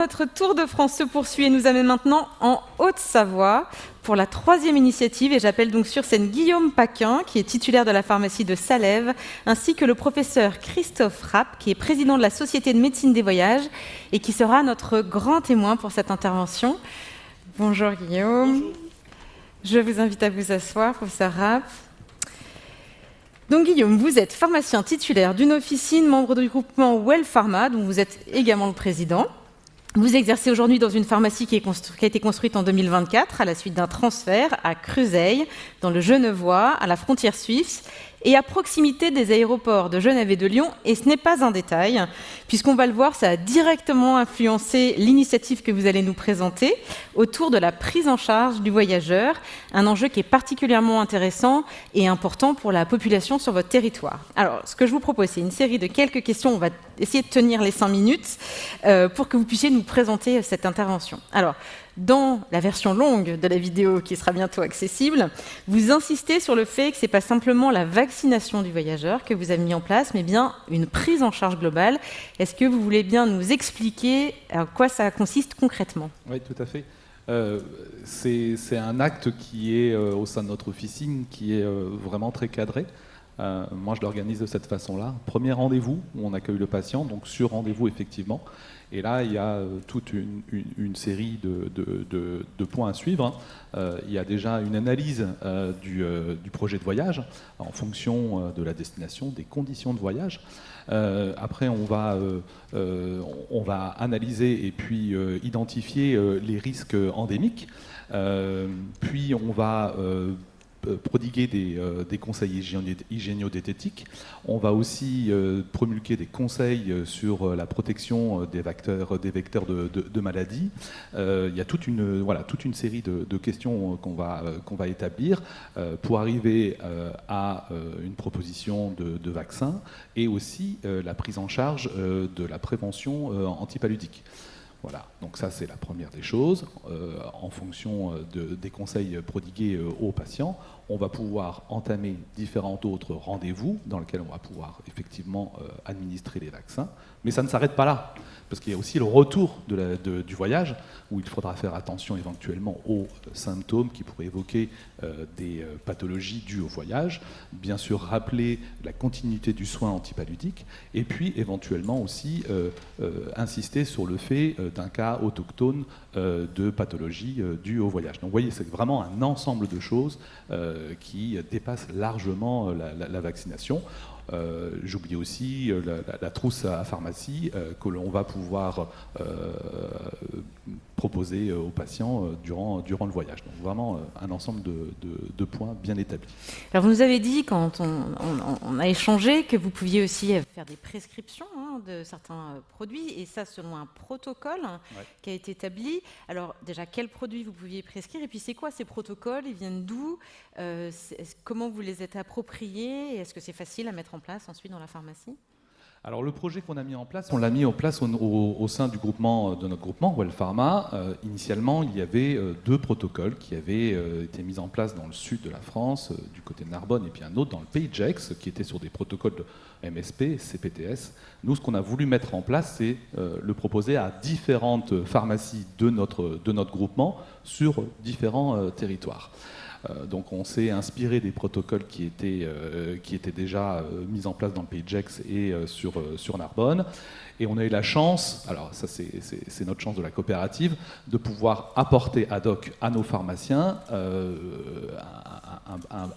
Notre tour de France se poursuit et nous amène maintenant en Haute-Savoie pour la 3e initiative. Et j'appelle donc sur scène Guillaume Paquin, qui est titulaire de la pharmacie de Salève, ainsi que le professeur Christophe Rapp, qui est président de la Société de médecine des voyages et qui sera notre grand témoin pour cette intervention. Bonjour Guillaume. Bonjour. Je vous invite à vous asseoir, professeur Rapp. Donc Guillaume, vous êtes pharmacien titulaire d'une officine, membre du groupement Well Pharma, dont vous êtes également le président. Vous exercez aujourd'hui dans une pharmacie qui a été construite en 2024 à la suite d'un transfert à Creuseuil, dans le Genevois, à la frontière suisse, et à proximité des aéroports de Genève et de Lyon. Et ce n'est pas un détail, puisqu'on va le voir, ça a directement influencé l'initiative que vous allez nous présenter autour de la prise en charge du voyageur, un enjeu qui est particulièrement intéressant et important pour la population sur votre territoire. Alors, ce que je vous propose, c'est une série de quelques questions. On va essayer de tenir les 5 minutes pour que vous puissiez nous présenter cette intervention. Alors, dans la version longue de la vidéo qui sera bientôt accessible, vous insistez sur le fait que ce n'est pas simplement la vaccination du voyageur que vous avez mis en place, mais bien une prise en charge globale. Est-ce que vous voulez bien nous expliquer à quoi ça consiste concrètement ? Oui, tout à fait. C'est un acte qui est au sein de notre officine, qui est vraiment très cadré. Moi, je l'organise de cette façon-là. Premier rendez-vous, où on accueille le patient, donc sur rendez-vous effectivement. Et là, il y a toute une série de points à suivre. Il y a déjà une analyse du projet de voyage en fonction de la destination, des conditions de voyage. Après, on va analyser et puis identifier les risques endémiques. Puis, on va prodiguer des conseils hygiéno-diététiques. On va aussi promulguer des conseils sur la protection des vecteurs de maladies. Il y a toute une série de questions qu'on va établir pour arriver à une proposition de vaccin et aussi la prise en charge de la prévention antipaludique. Voilà, donc ça c'est la première des choses. En fonction des conseils prodigués aux patients, on va pouvoir entamer différents autres rendez-vous dans lesquels on va pouvoir effectivement administrer les vaccins. Mais ça ne s'arrête pas là, parce qu'il y a aussi le retour du voyage, où il faudra faire attention éventuellement aux symptômes qui pourraient évoquer des pathologies dues au voyage, bien sûr rappeler la continuité du soin antipaludique, et puis éventuellement aussi insister sur le fait d'un cas autochtone de pathologie due au voyage. Donc vous voyez, c'est vraiment un ensemble de choses qui dépassent largement la vaccination. J'oublie aussi la trousse à pharmacie que l'on va pouvoir proposer aux patients durant le voyage. Donc vraiment un ensemble de points bien établis. Alors vous nous avez dit quand on a échangé que vous pouviez aussi faire des prescriptions de certains produits, et ça selon un protocole qui a été établi. Alors déjà, quels produits vous pouviez prescrire, et puis c'est quoi ces protocoles, ils viennent d'où, comment vous les êtes appropriés, et est-ce que c'est facile à mettre en place ensuite dans la pharmacie ? Alors le projet qu'on a mis en place, on l'a mis en place au sein de notre groupement Well Pharma. Initialement, il y avait 2 protocoles qui avaient été mis en place dans le sud de la France, du côté de Narbonne, et puis un autre dans le pays de Gex, qui était sur des protocoles de MSP, CPTS. Nous, ce qu'on a voulu mettre en place, c'est le proposer à différentes pharmacies de notre groupement sur différents territoires. Donc on s'est inspiré des protocoles qui étaient déjà mis en place dans le pays de Gex et sur Narbonne. Et on a eu la chance, alors ça c'est notre chance de la coopérative, de pouvoir apporter ad hoc à nos pharmaciens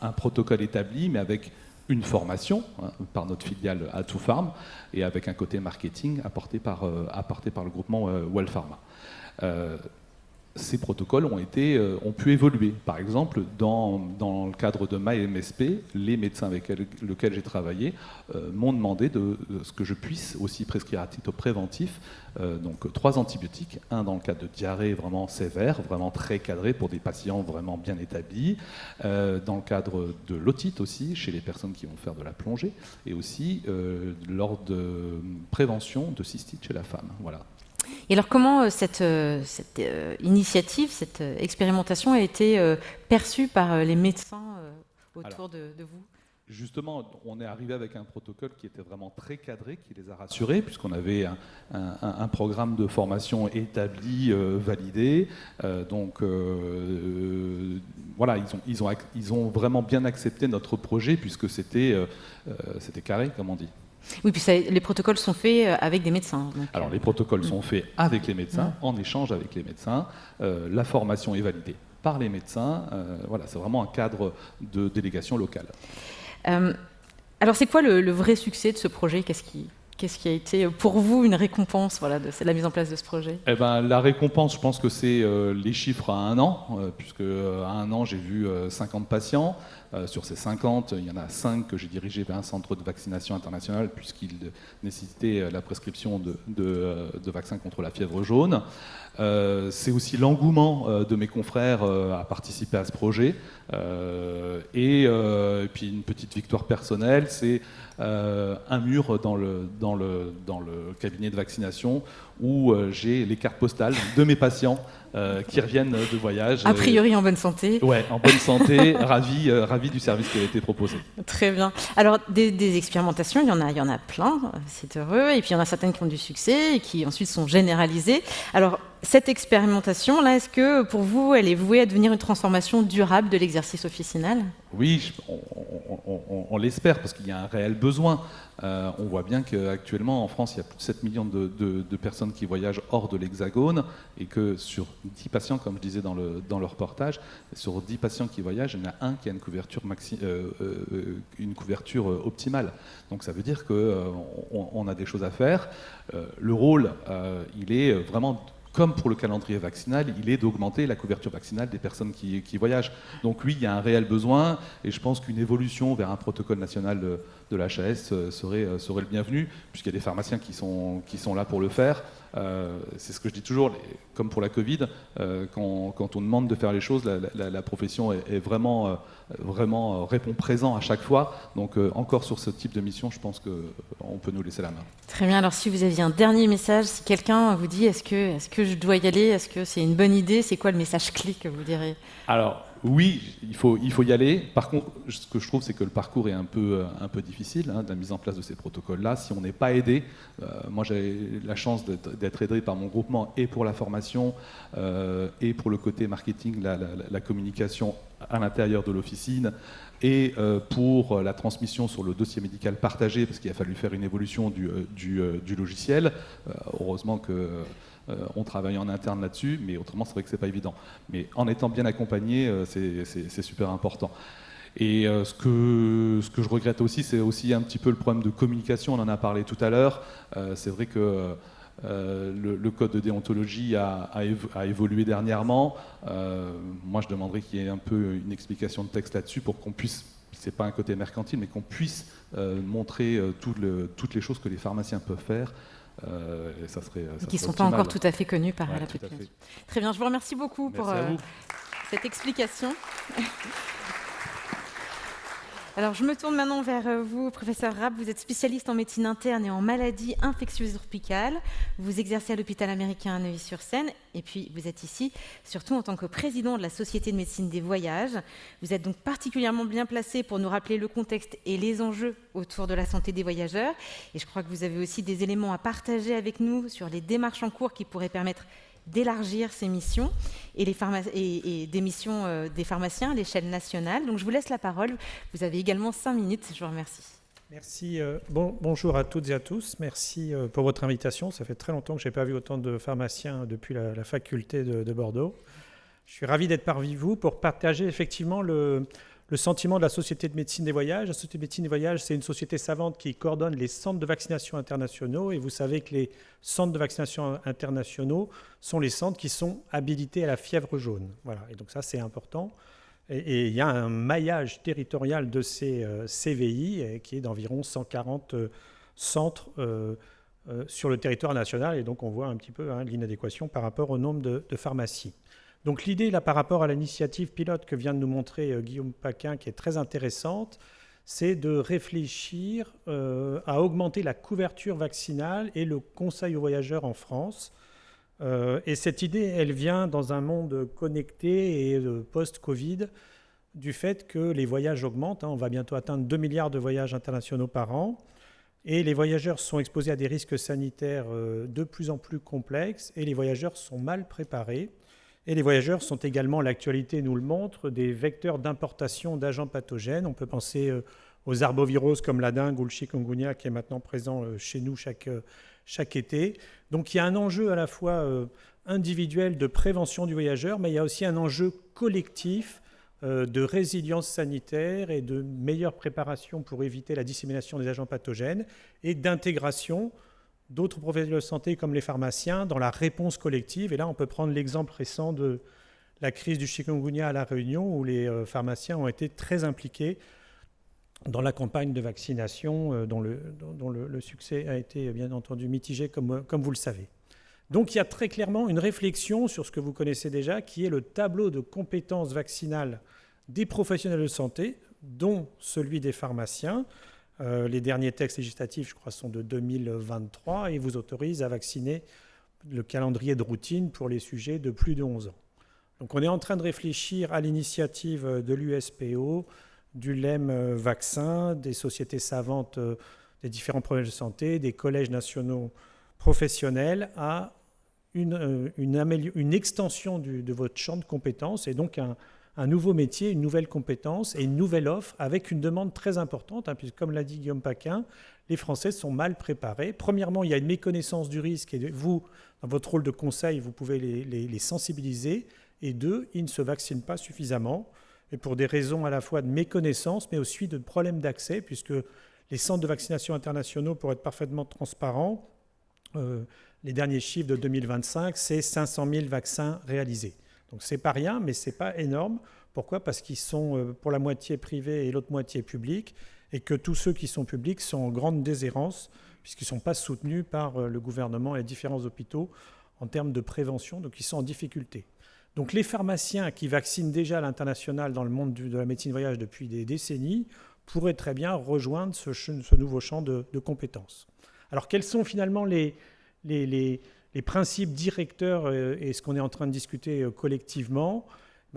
un protocole établi, mais avec une formation par notre filiale A2Pharm et avec un côté marketing apporté par le groupement Well Pharma. Ces protocoles ont pu évoluer. Par exemple, dans le cadre de ma MSP, les médecins avec lesquels j'ai travaillé m'ont demandé ce que je puisse aussi prescrire à titre préventif, donc 3 antibiotiques, un dans le cas de diarrhée vraiment sévère, vraiment très cadré pour des patients vraiment bien établis, dans le cadre de l'otite aussi, chez les personnes qui vont faire de la plongée, et aussi lors de prévention de cystite chez la femme. Voilà. Et alors comment cette initiative, cette expérimentation a été perçue par les médecins autour de vous ? Justement, on est arrivé avec un protocole qui était vraiment très cadré, qui les a rassurés, puisqu'on avait un programme de formation établi, validé. Voilà, ils ont vraiment bien accepté notre projet, puisque c'était carré, comme on dit. Oui, puis les protocoles sont faits avec des médecins. Donc, alors, les protocoles sont faits avec les médecins, en échange avec les médecins. La formation est validée par les médecins. Voilà, c'est vraiment un cadre de délégation locale. Alors, c'est quoi le vrai succès de ce projet ? Qu'est-ce qui a été pour vous une récompense, voilà, de la mise en place de ce projet ? Eh ben, la récompense, je pense que c'est les chiffres à 1 an, puisque à 1 an, j'ai vu 50 patients. Sur ces 50, il y en a 5 que j'ai dirigés vers un centre de vaccination international, puisqu'ils nécessitaient la prescription de vaccins contre la fièvre jaune. C'est aussi l'engouement de mes confrères à participer à ce projet. Et puis une petite victoire personnelle, c'est un mur dans le cabinet de vaccination où j'ai les cartes postales de mes patients qui reviennent de voyage. A priori en bonne santé. Ouais, en bonne santé, ravi du service qui a été proposé. Très bien. Alors, des expérimentations, il y en a plein, c'est heureux. Et puis, il y en a certaines qui ont du succès et qui ensuite sont généralisées. Alors, cette expérimentation-là, est-ce que pour vous, elle est vouée à devenir une transformation durable de l'exercice officinal ? Oui, on l'espère, parce qu'il y a un réel besoin. On voit bien qu'actuellement, en France, il y a plus de 7 millions de personnes qui voyagent hors de l'Hexagone, et que sur 10 patients, comme je disais dans le reportage, sur 10 patients qui voyagent, il y en a un qui a une couverture optimale. Donc ça veut dire qu'on a des choses à faire. Le rôle, il est vraiment... Comme pour le calendrier vaccinal, il est d'augmenter la couverture vaccinale des personnes qui voyagent. Donc oui, il y a un réel besoin, et je pense qu'une évolution vers un protocole national de l'HAS serait le bienvenu, puisqu'il y a des pharmaciens qui sont là pour le faire. C'est ce que je dis toujours, comme pour la Covid, quand on demande de faire les choses, la profession est vraiment répond présent à chaque fois. Donc encore sur ce type de mission, je pense qu'on peut nous laisser la main. Très bien. Alors si vous aviez un dernier message, si quelqu'un vous dit est-ce que je dois y aller, est-ce que c'est une bonne idée, c'est quoi le message clé que vous direz ? Alors oui, il faut y aller. Par contre, ce que je trouve, c'est que le parcours est un peu difficile, de la mise en place de ces protocoles-là. Si on n'est pas aidé, moi j'ai la chance d'être aidé par mon groupement, et pour la formation, et pour le côté marketing, la communication à l'intérieur de l'officine, et pour la transmission sur le dossier médical partagé, parce qu'il a fallu faire une évolution du logiciel. Heureusement on travaille en interne là-dessus, mais autrement c'est vrai que c'est pas évident. Mais en étant bien accompagné, c'est super important. Et ce que je regrette aussi, c'est aussi un petit peu le problème de communication. On en a parlé tout à l'heure. C'est vrai que le code de déontologie a évolué dernièrement. Moi, je demanderais qu'il y ait un peu une explication de texte là-dessus pour qu'on puisse, c'est pas un côté mercantile, mais qu'on puisse montrer toutes les choses que les pharmaciens peuvent faire. Et ça serait qui ne sont pas encore tout à fait connus par la population. Très bien, je vous remercie beaucoup pour cette explication. Alors, je me tourne maintenant vers vous, professeur Rapp. Vous êtes spécialiste en médecine interne et en maladies infectieuses tropicales. Vous exercez à l'hôpital américain à Neuilly-sur-Seine. Et puis, vous êtes ici, surtout en tant que président de la Société de médecine des voyages. Vous êtes donc particulièrement bien placé pour nous rappeler le contexte et les enjeux autour de la santé des voyageurs. Et je crois que vous avez aussi des éléments à partager avec nous sur les démarches en cours qui pourraient permettre d'élargir ces missions et des missions des pharmaciens à l'échelle nationale. Donc je vous laisse la parole. Vous avez également 5 minutes. Je vous remercie. Merci. Bonjour à toutes et à tous. Merci pour votre invitation. Ça fait très longtemps que je n'ai pas vu autant de pharmaciens depuis la faculté de Bordeaux. Je suis ravi d'être parmi vous pour partager effectivement le sentiment de la Société de médecine des voyages. La Société de médecine des voyages, c'est une société savante qui coordonne les centres de vaccination internationaux. Et vous savez que les centres de vaccination internationaux sont les centres qui sont habilités à la fièvre jaune. Voilà. Et donc ça, c'est important. Et il y a un maillage territorial de ces CVI qui est d'environ 140 centres sur le territoire national. Et donc on voit un petit peu l'inadéquation par rapport au nombre de pharmacies. Donc l'idée, là, par rapport à l'initiative pilote que vient de nous montrer Guillaume Paquin, qui est très intéressante, c'est de réfléchir à augmenter la couverture vaccinale et le conseil aux voyageurs en France. Et cette idée, elle vient dans un monde connecté et post-Covid, du fait que les voyages augmentent. On va bientôt atteindre 2 milliards de voyages internationaux par an. Et les voyageurs sont exposés à des risques sanitaires de plus en plus complexes et les voyageurs sont mal préparés. Et les voyageurs sont également, l'actualité nous le montre, des vecteurs d'importation d'agents pathogènes. On peut penser aux arboviroses comme la dengue ou le chikungunya qui est maintenant présent chez nous chaque été. Donc il y a un enjeu à la fois individuel de prévention du voyageur, mais il y a aussi un enjeu collectif de résilience sanitaire et de meilleure préparation pour éviter la dissémination des agents pathogènes et d'intégration d'autres professionnels de santé comme les pharmaciens dans la réponse collective. Et là, on peut prendre l'exemple récent de la crise du chikungunya à La Réunion où les pharmaciens ont été très impliqués dans la campagne de vaccination dont le succès a été bien entendu mitigé comme vous le savez. Donc il y a très clairement une réflexion sur ce que vous connaissez déjà qui est le tableau de compétences vaccinales des professionnels de santé, dont celui des pharmaciens. Les derniers textes législatifs, je crois, sont de 2023 et vous autorisent à vacciner le calendrier de routine pour les sujets de plus de 11 ans. Donc on est en train de réfléchir à l'initiative de l'USPO, du LEM Vaccin, des sociétés savantes, des différents projets de santé, des collèges nationaux professionnels à une extension de votre champ de compétences et donc un nouveau métier, une nouvelle compétence et une nouvelle offre avec une demande très importante, puisque comme l'a dit Guillaume Paquin, les Français sont mal préparés. Premièrement, il y a une méconnaissance du risque et vous, dans votre rôle de conseil, vous pouvez les sensibiliser. Et deux, ils ne se vaccinent pas suffisamment et pour des raisons à la fois de méconnaissance mais aussi de problèmes d'accès puisque les centres de vaccination internationaux, pour être parfaitement transparents, les derniers chiffres de 2025, c'est 500 000 vaccins réalisés. Donc ce n'est pas rien, mais ce n'est pas énorme. Pourquoi ? Parce qu'ils sont pour la moitié privés et l'autre moitié publics, et que tous ceux qui sont publics sont en grande déshérence, puisqu'ils ne sont pas soutenus par le gouvernement et les différents hôpitaux en termes de prévention, donc ils sont en difficulté. Donc les pharmaciens qui vaccinent déjà à l'international dans le monde de la médecine voyage depuis des décennies pourraient très bien rejoindre ce nouveau champ de compétences. Alors quels sont finalement les principes directeurs et ce qu'on est en train de discuter collectivement?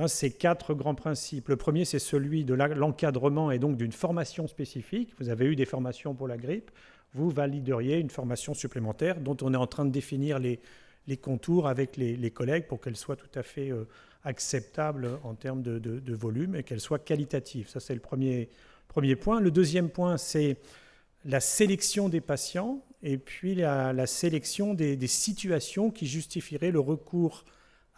C'est 4 grands principes. Le premier, c'est celui de l'encadrement et donc d'une formation spécifique. Vous avez eu des formations pour la grippe, vous valideriez une formation supplémentaire dont on est en train de définir les contours avec les collègues pour qu'elle soit tout à fait acceptable en termes de volume et qu'elle soit qualitative. Ça, c'est le premier point. Le deuxième point, c'est la sélection des patients et puis la sélection des situations qui justifieraient le recours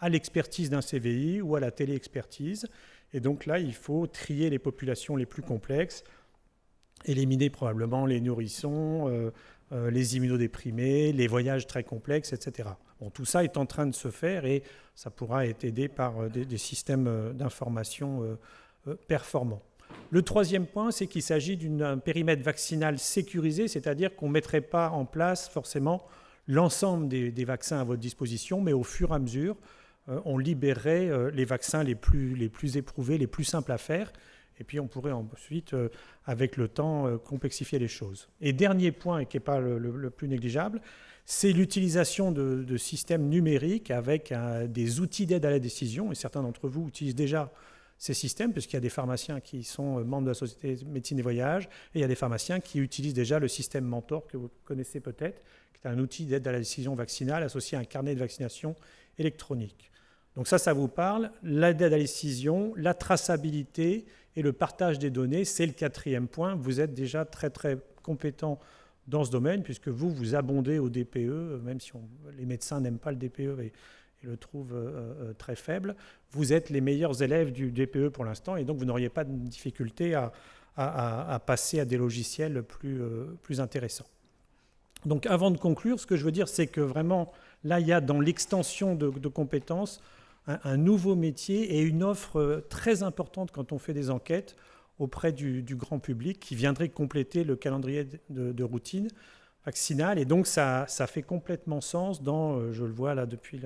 à l'expertise d'un CVI ou à la téléexpertise. Et donc là, il faut trier les populations les plus complexes, éliminer probablement les nourrissons, les immunodéprimés, les voyages très complexes, etc. Bon, tout ça est en train de se faire et ça pourra être aidé par des systèmes d'information performants. Le troisième point, c'est qu'il s'agit d'un périmètre vaccinal sécurisé, c'est-à-dire qu'on ne mettrait pas en place forcément l'ensemble des vaccins à votre disposition, mais au fur et à mesure, on libérerait les vaccins les plus éprouvés, les plus simples à faire, et puis on pourrait ensuite, avec le temps, complexifier les choses. Et dernier point, et qui n'est pas le plus négligeable, c'est l'utilisation de systèmes numériques avec des outils d'aide à la décision, et certains d'entre vous utilisent déjà ces systèmes, puisqu'il y a des pharmaciens qui sont membres de la Société de médecine et voyage, et il y a des pharmaciens qui utilisent déjà le système Mentor, que vous connaissez peut-être, qui est un outil d'aide à la décision vaccinale associé à un carnet de vaccination électronique. Donc ça vous parle. L'aide à la décision, la traçabilité et le partage des données, c'est le quatrième point. Vous êtes déjà très, très compétent dans ce domaine, puisque vous abondez au DPE, même si les médecins n'aiment pas le DPE et le trouvent très faible. Vous êtes les meilleurs élèves du DPE pour l'instant, et donc vous n'auriez pas de difficulté à passer à des logiciels plus intéressants. Donc avant de conclure, ce que je veux dire, c'est que vraiment, là, il y a dans l'extension de compétences un nouveau métier et une offre très importante quand on fait des enquêtes auprès du grand public qui viendrait compléter le calendrier de routine vaccinale. Et donc, ça fait complètement sens dans, je le vois là depuis,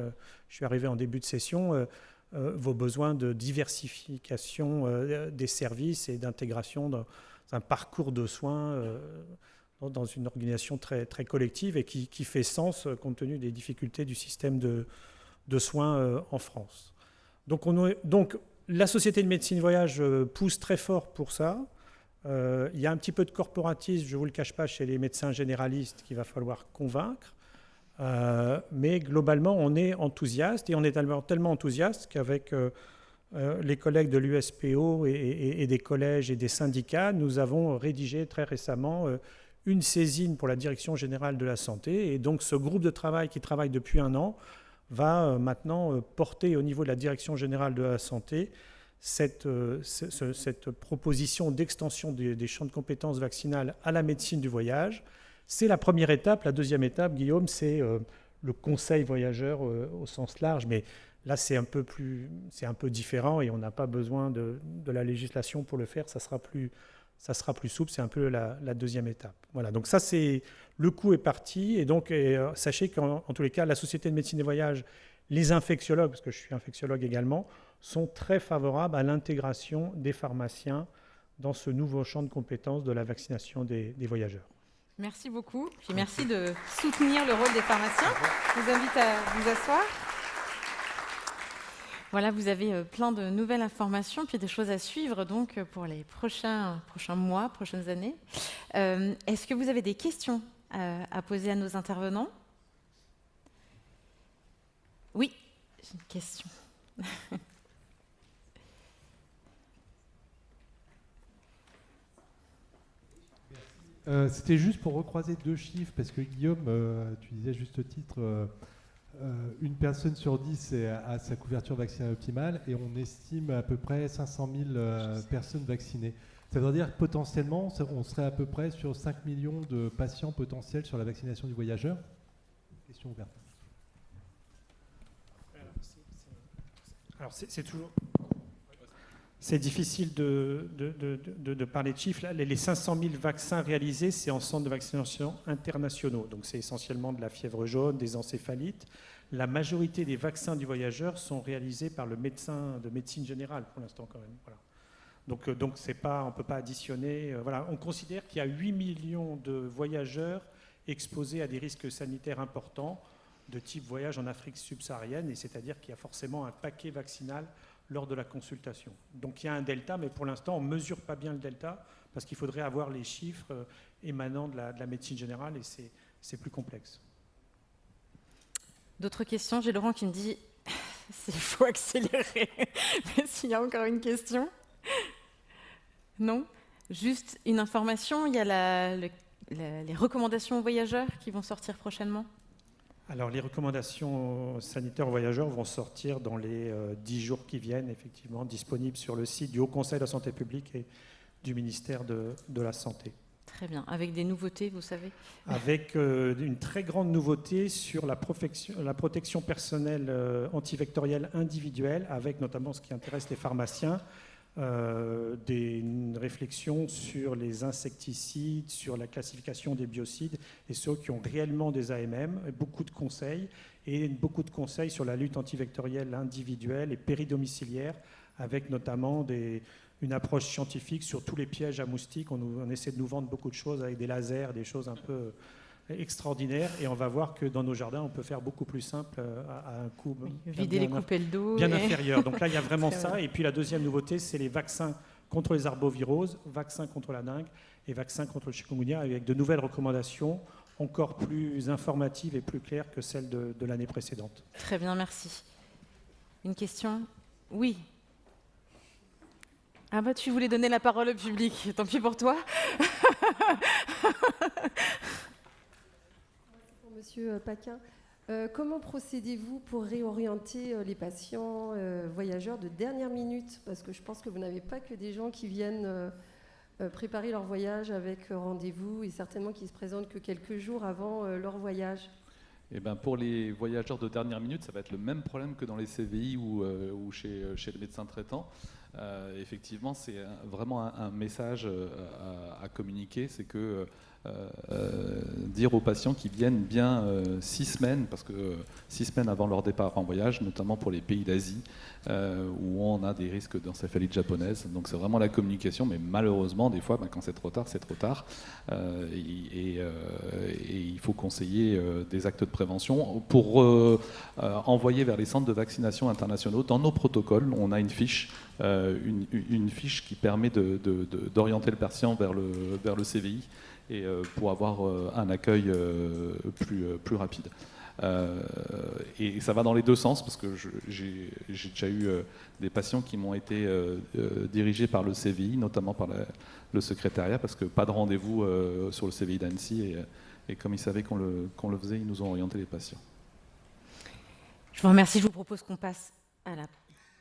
je suis arrivé en début de session, vos besoins de diversification des services et d'intégration dans un parcours de soins dans une organisation très, très collective et qui fait sens compte tenu des difficultés du système de soins en France. Donc La Société de médecine voyage pousse très fort pour ça. Il y a un petit peu de corporatisme, je ne vous le cache pas, chez les médecins généralistes qu'il va falloir convaincre. Mais globalement, on est enthousiaste et on est tellement enthousiaste qu'avec les collègues de l'USPO et des collèges et des syndicats, nous avons rédigé très récemment une saisine pour la Direction générale de la santé. Et donc ce groupe de travail qui travaille depuis un an va maintenant porter au niveau de la Direction générale de la santé cette proposition d'extension des champs de compétences vaccinales à la médecine du voyage. C'est la première étape. La deuxième étape, Guillaume, c'est le conseil voyageur au sens large. Mais là, c'est un peu différent et on n'a pas besoin de la législation pour le faire. Ça sera plus souple. C'est un peu la deuxième étape. Voilà. Donc ça, le coup est parti. Et donc, sachez qu'en tous les cas, la Société de médecine des voyages, les infectiologues, parce que je suis infectiologue également, sont très favorables à l'intégration des pharmaciens dans ce nouveau champ de compétences de la vaccination des voyageurs. Merci beaucoup. Puis merci de soutenir le rôle des pharmaciens. Je vous invite à vous asseoir. Voilà, vous avez plein de nouvelles informations, puis des choses à suivre donc pour les prochains mois, prochaines années. Est-ce que vous avez des questions à poser à nos intervenants? Oui, j'ai une question. C'était juste pour recroiser 2 chiffres, parce que Guillaume, tu disais à juste titre, une personne sur 10 a sa couverture vaccinale optimale, et on estime à peu près 500 000 personnes vaccinées. Ça veut dire que potentiellement, on serait à peu près sur 5 millions de patients potentiels sur la vaccination du voyageur. Question ouverte. Alors c'est toujours... C'est difficile de parler de chiffres. Là, les 500 000 vaccins réalisés, c'est en centres de vaccination internationaux. Donc c'est essentiellement de la fièvre jaune, des encéphalites. La majorité des vaccins du voyageur sont réalisés par le médecin de médecine générale pour l'instant quand même. Voilà. Donc c'est pas, on ne peut pas additionner. Voilà. On considère qu'il y a 8 millions de voyageurs exposés à des risques sanitaires importants de type voyage en Afrique subsaharienne, et c'est-à-dire qu'il y a forcément un paquet vaccinal lors de la consultation. Donc il y a un delta, mais pour l'instant, on ne mesure pas bien le delta, parce qu'il faudrait avoir les chiffres émanant de la médecine générale, et c'est plus complexe. D'autres questions? J'ai Laurent qui me dit il faut accélérer. Mais s'il y a encore une question? Non? Juste une information, il y a les recommandations aux voyageurs qui vont sortir prochainement? Alors, les recommandations sanitaires aux voyageurs vont sortir dans les 10 jours qui viennent, effectivement, disponibles sur le site du Haut Conseil de la Santé publique et du ministère de la Santé. Très bien. Avec des nouveautés, vous savez? Avec une très grande nouveauté sur la protection personnelle antivectorielle individuelle, avec notamment ce qui intéresse les pharmaciens, une réflexion sur les insecticides, sur la classification des biocides et ceux qui ont réellement des AMM, beaucoup de conseils sur la lutte antivectorielle individuelle et péridomiciliaire, avec notamment une approche scientifique sur tous les pièges à moustiques. On essaie de nous vendre beaucoup de choses avec des lasers, des choses un peu extraordinaires, et on va voir que dans nos jardins, on peut faire beaucoup plus simple à un coût vider les coupelles d'eau bien inférieur. Donc là, il y a vraiment ça. Et puis la deuxième nouveauté, c'est les vaccins contre les arboviroses, vaccins contre la dengue et vaccins contre le chikungunya, avec de nouvelles recommandations encore plus informatives et plus claires que celles de l'année précédente. Très bien, merci. Une question? Oui. Ah bah tu voulais donner la parole au public, tant pis pour toi. Monsieur Paquin, comment procédez-vous pour réorienter les patients voyageurs de dernière minute? Parce que je pense que vous n'avez pas que des gens qui viennent préparer leur voyage avec rendez-vous, et certainement qui se présentent que quelques jours avant leur voyage. Eh ben pour les voyageurs de dernière minute, ça va être le même problème que dans les CVI ou chez le médecin traitant. Effectivement, c'est vraiment un message à communiquer, c'est que dire aux patients qu'ils viennent bien 6 semaines, parce que 6 semaines avant leur départ en voyage, notamment pour les pays d'Asie, où on a des risques d'encéphalite japonaise. Donc c'est vraiment la communication, mais malheureusement, des fois, quand c'est trop tard, c'est trop tard. Et il faut conseiller des actes de prévention pour envoyer vers les centres de vaccination internationaux. Dans nos protocoles, on a une fiche une fiche qui permet d'orienter le patient vers le CVI et pour avoir un accueil plus rapide. Et ça va dans les deux sens parce que j'ai déjà eu des patients qui m'ont été dirigés par le CVI, notamment par le secrétariat, parce que pas de rendez-vous sur le CVI d'Annecy et comme ils savaient qu'on le faisait, ils nous ont orienté les patients. Je vous remercie. Je vous propose qu'on passe à la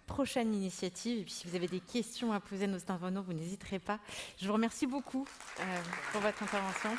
prochaine initiative. Et puis si vous avez des questions à poser à nos intervenants, vous n'hésiterez pas. Je vous remercie beaucoup pour votre intervention.